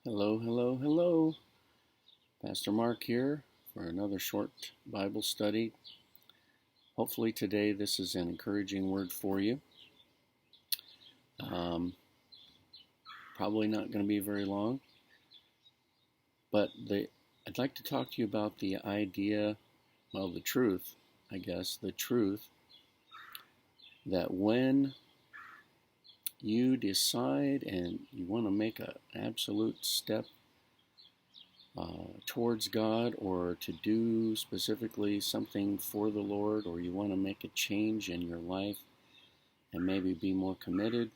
Hello, hello, hello. Pastor Mark here for another short Bible study. Hopefully today this is an encouraging word for you. Probably not going to be very long, but I'd like to talk to you about the idea, the truth, the truth that when you decide and you want to make an absolute step towards God, or to do specifically something for the Lord, or you want to make a change in your life and maybe be more committed,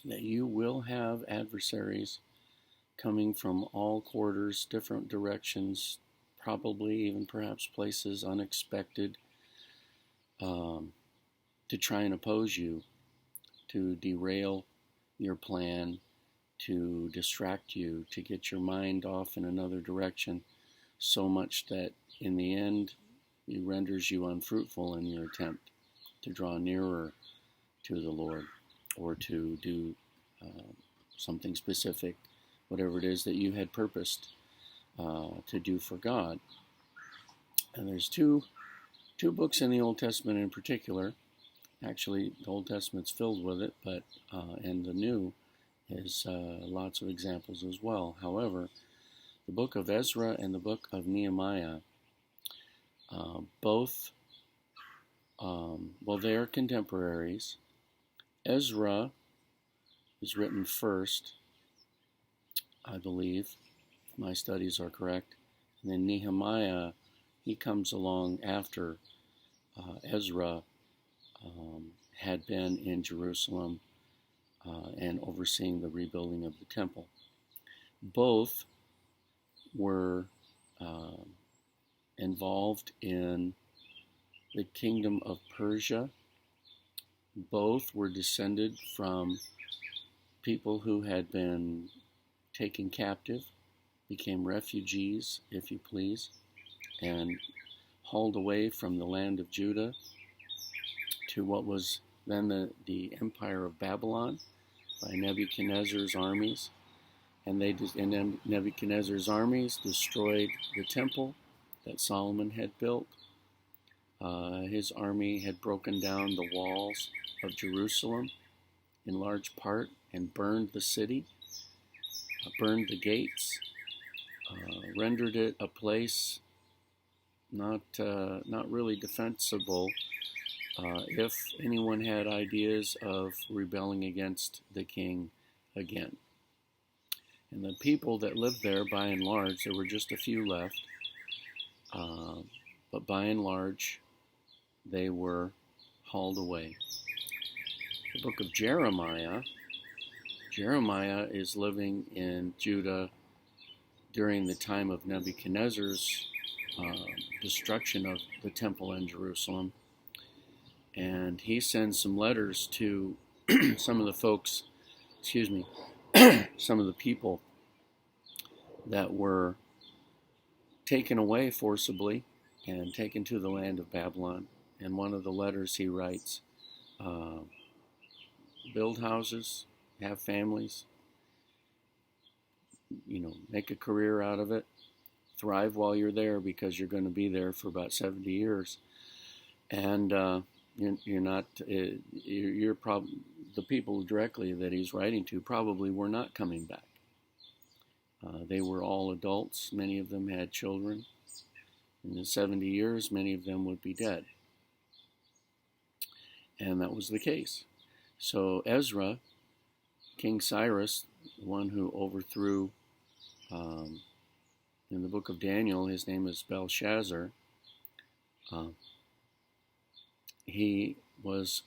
that you will have adversaries coming from all quarters, different directions, probably even perhaps places unexpected, to try and oppose you, to derail your plan, to distract you, to get your mind off in another direction, so much that in the end it renders you unfruitful in your attempt to draw nearer to the Lord, or to do something specific, whatever it is that you had purposed to do for God. And there's two books in the Old Testament in particular. Actually, the Old Testament's filled with it, but and the New is lots of examples as well. However, the book of Ezra and the book of Nehemiah, both, they are contemporaries. Ezra is written first, I believe, if my studies are correct. And then Nehemiah, he comes along after Ezra had been in Jerusalem and overseeing the rebuilding of the temple. Both were involved in the kingdom of Persia. Both were descended from people who had been taken captive, became refugees, if you please, and hauled away from the land of Judah to what was then the empire of Babylon by Nebuchadnezzar's armies. And Nebuchadnezzar's armies destroyed the temple that Solomon had built. His army had broken down the walls of Jerusalem in large part and burned the city, burned the gates, rendered it a place not really defensible if anyone had ideas of rebelling against the king again. And the people that lived there, by and large, there were just a few left, but by and large, they were hauled away. The book of Jeremiah is living in Judah during the time of Nebuchadnezzar's destruction of the temple in Jerusalem. And he sends some letters to some of the folks, some of the people that were taken away forcibly and taken to the land of Babylon. And one of the letters he writes, build houses, have families, make a career out of it, thrive while you're there, because you're going to be there for about 70 years. And you're probably, the people directly that he's writing to probably were not coming back. They were all adults. Many of them had children. In the 70 years, many of them would be dead. And that was the case. So Ezra, King Cyrus, the one who overthrew, in the book of Daniel, his name is Belshazzar. He was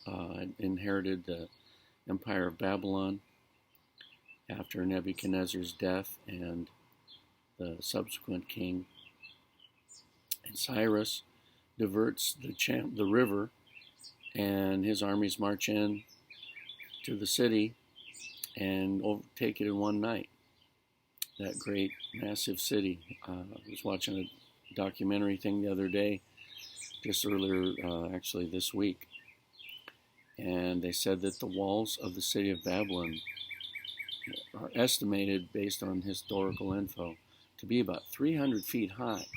inherited the empire of Babylon after Nebuchadnezzar's death and the subsequent king. And Cyrus diverts the river, and his armies march in to the city and overtake it in one night. That great, massive city. I was watching a documentary thing the other day, just earlier, actually this week, and they said that the walls of the city of Babylon are estimated, based on historical info, to be about 300 feet high.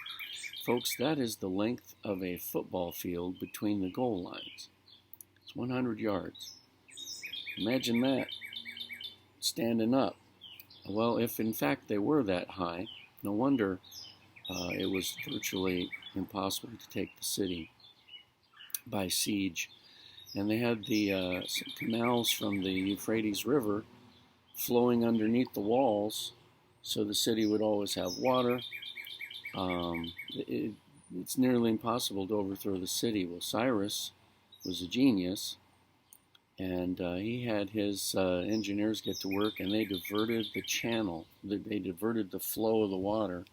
Folks, that is the length of a football field between the goal lines. It's 100 yards. Imagine that, standing up. Well, if in fact they were that high, no wonder it was virtually impossible to take the city by siege. And they had the canals from the Euphrates River flowing underneath the walls, so the city would always have water. It's nearly impossible to overthrow the city. Well, Cyrus was a genius, and he had his engineers get to work, and they diverted the channel. They diverted the flow of the water,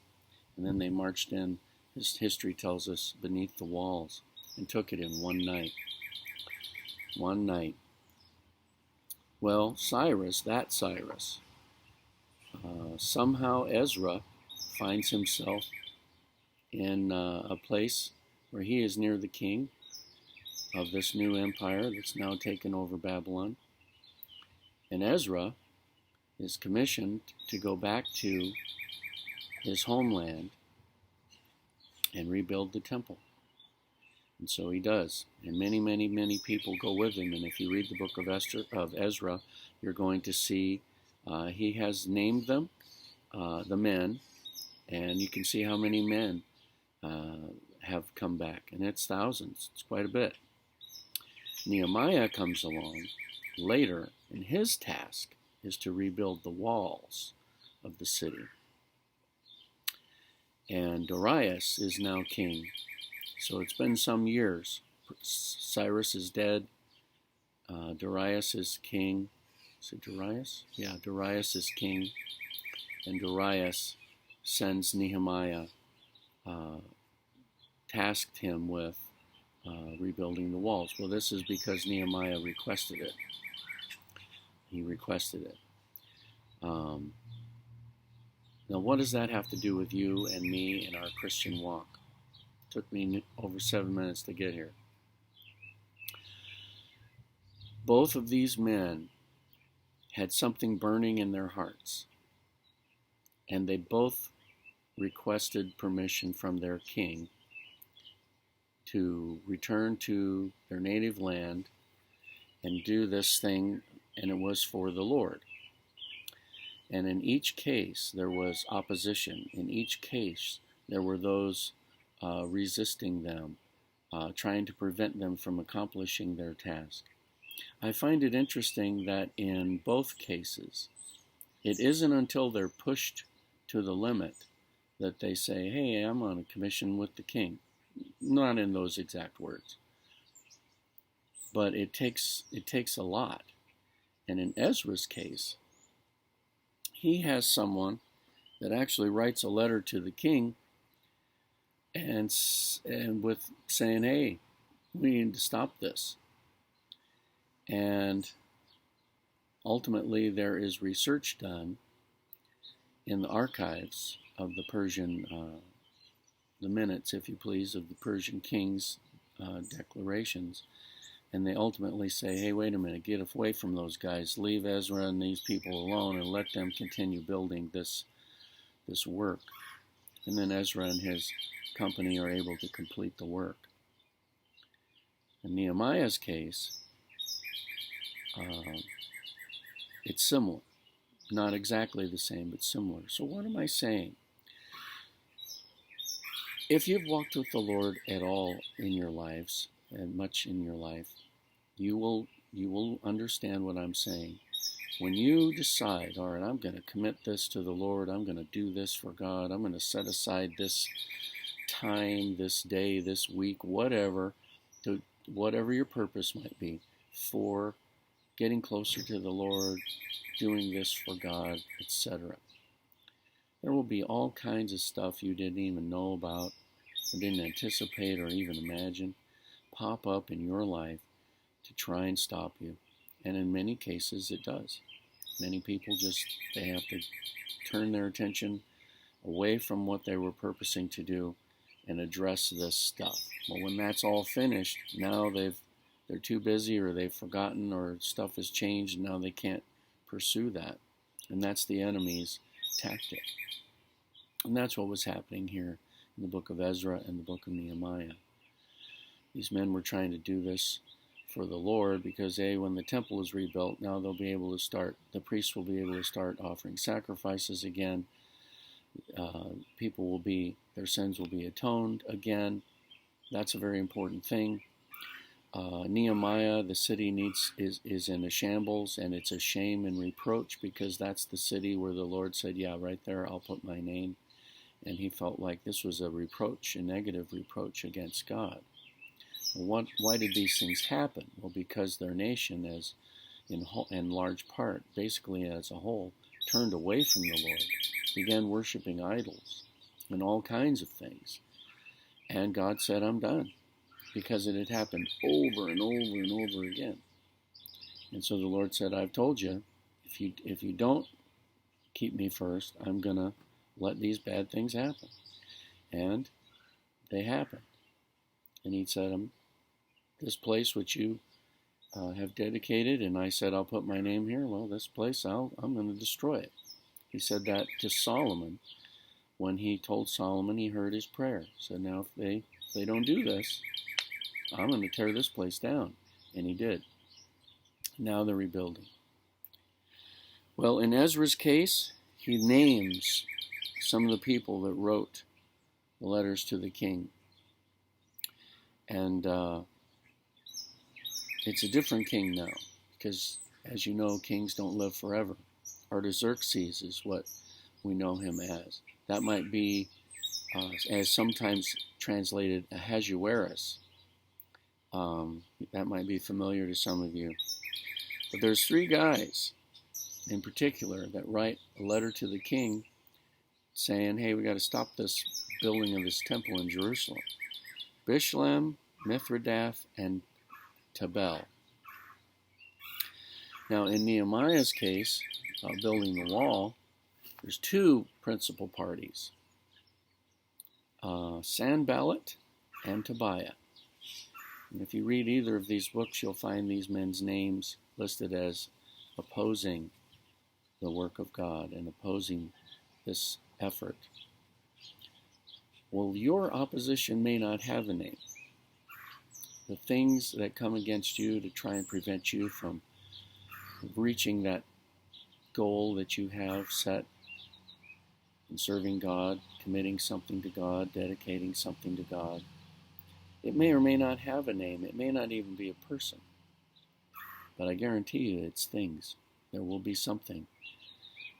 and then they marched in, as history tells us, beneath the walls, and took it in one night. One night. Well, Cyrus, somehow Ezra finds himself in a place where he is near the king of this new empire that's now taken over Babylon. And Ezra is commissioned to go back to his homeland and rebuild the temple. And so he does. And many, many, many people go with him. And if you read the book of Ezra, you're going to see he has named them, the men, and you can see how many men have come back. And it's thousands. It's quite a bit. Nehemiah comes along later, and his task is to rebuild the walls of the city. And Darius is now king. So it's been some years. Cyrus is dead. Darius is king. Is it Darius? Yeah, Darius is king. And Darius sends Nehemiah, tasked him with rebuilding the walls. Well, this is because Nehemiah requested it. He requested it. Now, what does that have to do with you and me in our Christian walk? It took me over 7 minutes to get here. Both of these men had something burning in their hearts, and they both requested permission from their king to return to their native land and do this thing, and it was for the Lord. And in each case, there was opposition. In each case, there were those resisting them, trying to prevent them from accomplishing their task. I find it interesting that in both cases, it isn't until they're pushed to the limit that they say, hey, I'm on a commission with the king. Not in those exact words. But it takes a lot. And in Ezra's case, he has someone that actually writes a letter to the king and with saying, hey, we need to stop this. And ultimately there is research done in the archives of the Persian, the minutes, if you please, of the Persian king's declarations. And they ultimately say, hey, wait a minute, get away from those guys. Leave Ezra and these people alone and let them continue building this work. And then Ezra and his company are able to complete the work. In Nehemiah's case, it's similar. Not exactly the same, but similar. So what am I saying? If you've walked with the Lord at all in your lives, and much in your life, you will understand what I'm saying. When you decide, all right, I'm going to commit this to the Lord, I'm going to do this for God, I'm going to set aside this time, this day, this week, whatever your purpose might be, for getting closer to the Lord, doing this for God, etc. There will be all kinds of stuff you didn't even know about, or didn't anticipate, or even imagine, pop up in your life to try and stop you. And in many cases, it does. Many people they have to turn their attention away from what they were purposing to do and address this stuff. Well, when that's all finished, now they're too busy, or they've forgotten, or stuff has changed, and now they can't pursue that. And that's the enemy's tactic. And that's what was happening here in the book of Ezra and the book of Nehemiah. These men were trying to do this for the Lord because, when the temple is rebuilt, now they'll be able to start, the priests will be able to start offering sacrifices again. Their sins will be atoned again. That's a very important thing. Nehemiah, the city is in a shambles, and it's a shame and reproach because that's the city where the Lord said, yeah, right there, I'll put my name. And he felt like this was a reproach, a negative reproach against God. Well, why did these things happen? Well, because their nation, in large part, basically as a whole, turned away from the Lord, began worshiping idols and all kinds of things. And God said, I'm done, because it had happened over and over and over again. And so the Lord said, I've told you, if you don't keep me first, I'm going to let these bad things happen. And they happened. And he said, this place which you have dedicated, and I said, I'll put my name here. Well, this place, I'm going to destroy it. He said that to Solomon. When he told Solomon, he heard his prayer. He said, now if they don't do this, I'm going to tear this place down. And he did. Now they're rebuilding. Well, in Ezra's case, he names some of the people that wrote the letters to the king. And it's a different king now, because, as you know, kings don't live forever. Artaxerxes is what we know him as. That might be, as sometimes translated, Ahasuerus. That might be familiar to some of you. But there's 3 guys in particular that write a letter to the king saying, hey, we got to stop this building of this temple in Jerusalem. Bishlam, Mithridath, and Tabel. Now, in Nehemiah's case, building the wall, there's 2 principal parties, Sanballat and Tobiah. And if you read either of these books, you'll find these men's names listed as opposing the work of God and opposing this effort. Well, your opposition may not have a name. The things that come against you to try and prevent you from reaching that goal that you have set in serving God, committing something to God, dedicating something to God, it may or may not have a name. It may not even be a person. But I guarantee you it's things. There will be something.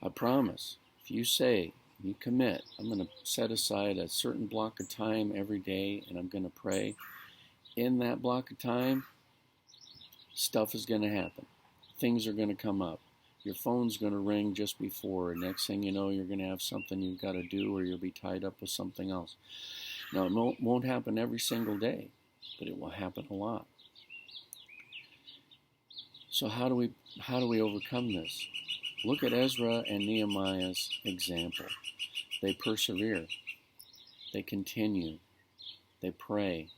I promise, if you say, you commit, I'm going to set aside a certain block of time every day and I'm going to pray. In that block of time, stuff is going to happen. Things are going to come up. Your phone's going to ring just before. Next thing you know, you're going to have something you've got to do, or you'll be tied up with something else. Now, it won't happen every single day, but it will happen a lot. So how do we overcome this? Look at Ezra and Nehemiah's example. They persevere. They continue. They pray.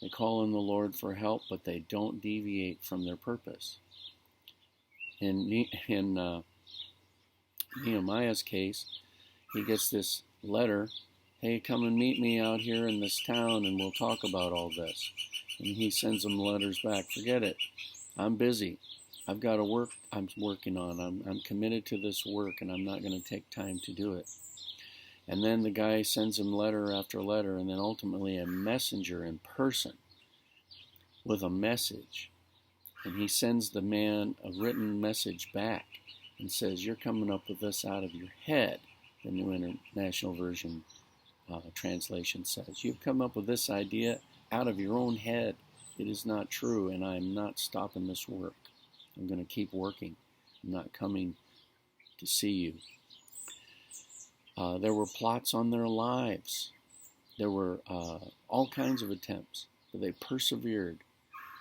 They call on the Lord for help, but they don't deviate from their purpose. In Nehemiah's case, he gets this letter, hey, come and meet me out here in this town and we'll talk about all this. And he sends them letters back. Forget it. I'm busy. I've got a work I'm working on. I'm committed to this work and I'm not going to take time to do it. And then the guy sends him letter after letter, and then ultimately a messenger in person with a message. And he sends the man a written message back and says, you're coming up with this out of your head, the New International Version translation says. You've come up with this idea out of your own head. It is not true, and I'm not stopping this work. I'm going to keep working. I'm not coming to see you. There were plots on their lives. There were all kinds of attempts, but they persevered.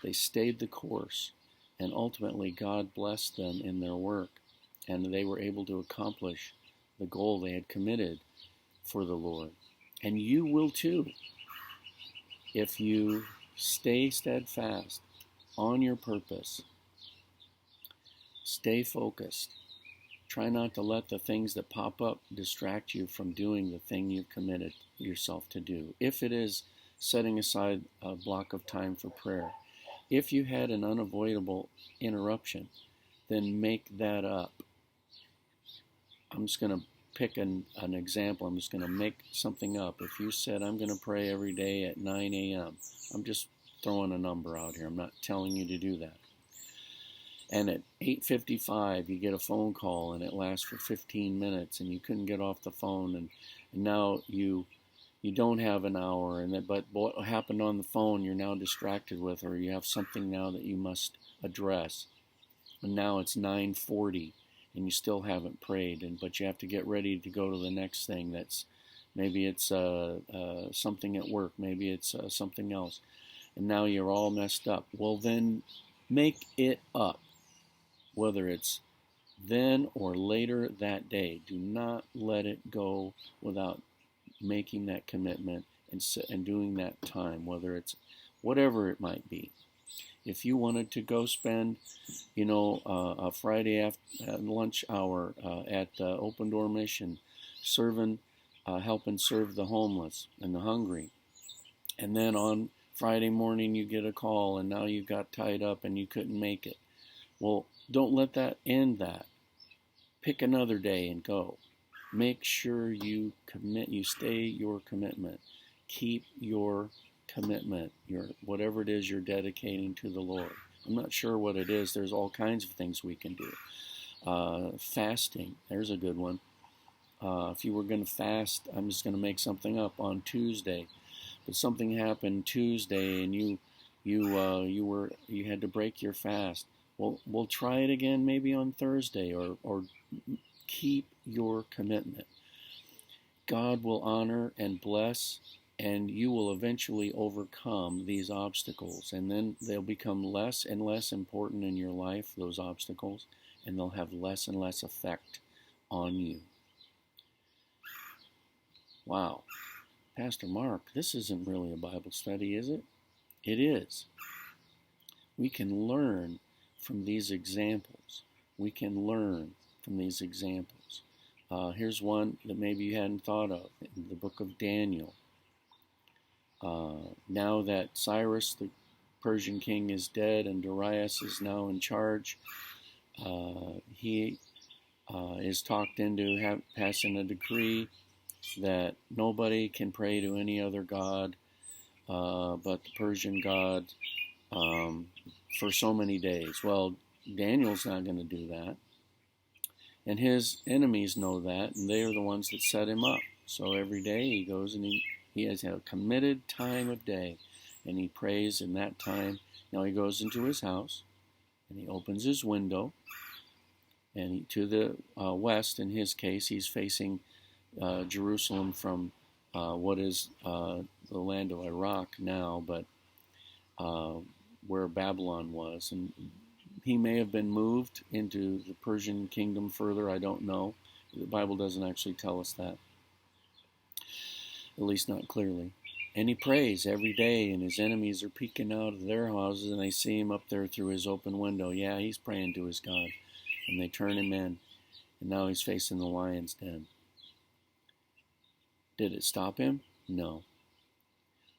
They stayed the course, and ultimately God blessed them in their work, and they were able to accomplish the goal they had committed for the Lord. And you will too, if you stay steadfast on your purpose, stay focused, Try not to let the things that pop up distract you from doing the thing you've committed yourself to do. If it is setting aside a block of time for prayer, if you had an unavoidable interruption, then make that up. I'm just going to pick an example. I'm just going to make something up. If you said, I'm going to pray every day at 9 a.m., I'm just throwing a number out here. I'm not telling you to do that. And at 8:55, you get a phone call, and it lasts for 15 minutes, and you couldn't get off the phone, and now you don't have an hour, but what happened on the phone you're now distracted with, or you have something now that you must address. And now it's 9:40, and you still haven't prayed, but you have to get ready to go to the next thing. Maybe it's something at work, maybe it's something else, and now you're all messed up. Well, then make it up, whether it's then or later that day. Do not let it go without making that commitment and doing that time, whether it's whatever it might be. If you wanted to go spend, a Friday after lunch hour at Open Door Mission, helping serve the homeless and the hungry, and then on Friday morning you get a call and now you got tied up and you couldn't make it. Well, don't let that end that. Pick another day and go. Make sure you commit, you stay your commitment. Keep your commitment, whatever it is you're dedicating to the Lord. I'm not sure what it is. There's all kinds of things we can do. Fasting, there's a good one. If you were going to fast, I'm just going to make something up, on Tuesday, but something happened Tuesday and you had to break your fast. Well, we'll try it again maybe on Thursday, or keep your commitment. God will honor and bless, and you will eventually overcome these obstacles, and then they'll become less and less important in your life, those obstacles, and they'll have less and less effect on you. Wow. Pastor Mark, this isn't really a Bible study, is it? It is. We can learn from these examples. We can learn from these examples. Here's one that maybe you hadn't thought of, in the book of Daniel. Now that Cyrus, the Persian king, is dead and Darius is now in charge, he is talked into passing a decree that nobody can pray to any other god but the Persian god for so many days. Well, Daniel's not going to do that. And his enemies know that, and they are the ones that set him up. So every day he goes and he has a committed time of day, and he prays in that time. Now he goes into his house, and he opens his window, and to the west, in his case, he's facing Jerusalem from what is the land of Iraq now, but where Babylon was. And he may have been moved into the Persian kingdom further, I don't know. The Bible doesn't actually tell us that, at least not clearly. And he prays every day, and his enemies are peeking out of their houses, and they see him up there through his open window. Yeah, he's praying to his God. And they turn him in, and now he's facing the lion's den. Did it stop him? No.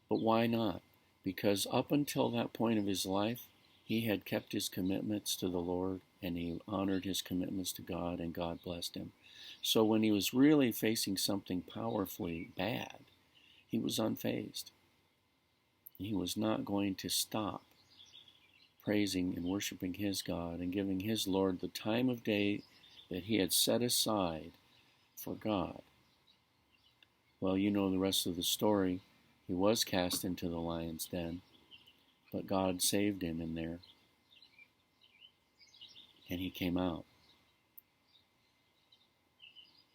But why not? Because up until that point of his life, he had kept his commitments to the Lord, and he honored his commitments to God, and God blessed him. So when he was really facing something powerfully bad, he was unfazed. He was not going to stop praising and worshiping his God and giving his Lord the time of day that he had set aside for God. Well, you know the rest of the story. He was cast into the lion's den, but God saved him in there, and he came out.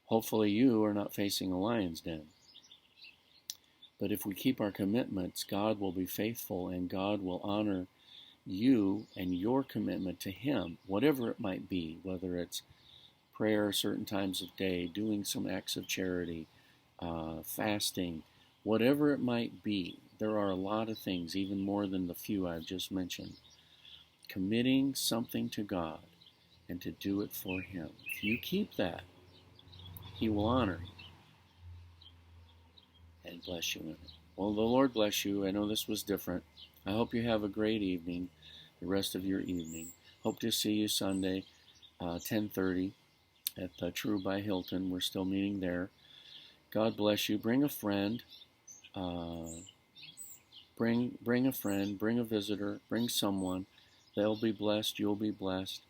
Hopefully you are not facing a lion's den. But if we keep our commitments, God will be faithful, and God will honor you and your commitment to him, whatever it might be, whether it's prayer certain times of day, doing some acts of charity, fasting, whatever it might be. There are a lot of things, even more than the few I've just mentioned. Committing something to God and to do it for Him. If you keep that, He will honor you and bless you in it. Well, the Lord bless you. I know this was different. I hope you have a great evening, the rest of your evening. Hope to see you Sunday, 10:30 at the True by Hilton. We're still meeting there. God bless you. Bring a friend. Bring a friend. Bring a visitor. Bring someone. They'll be blessed. You'll be blessed.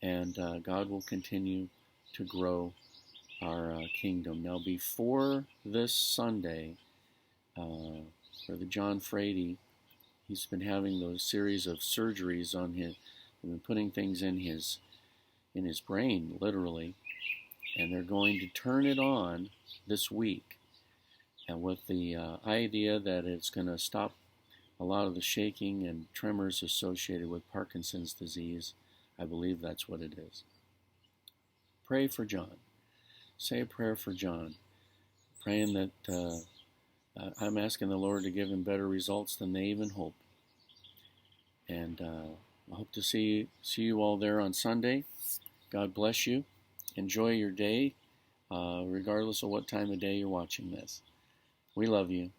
And God will continue to grow our kingdom. Now, before this Sunday, for the John Frady, he's been having those series of surgeries on his, been putting things in his brain, literally, and they're going to turn it on this week, and with the idea that it's going to stop a lot of the shaking and tremors associated with Parkinson's disease. I believe that's what it is. Pray for John. Say a prayer for John, praying that I'm asking the Lord to give him better results than they even hope. And I hope to see you all there on Sunday. God bless you. Enjoy your day, regardless of what time of day you're watching this. We love you.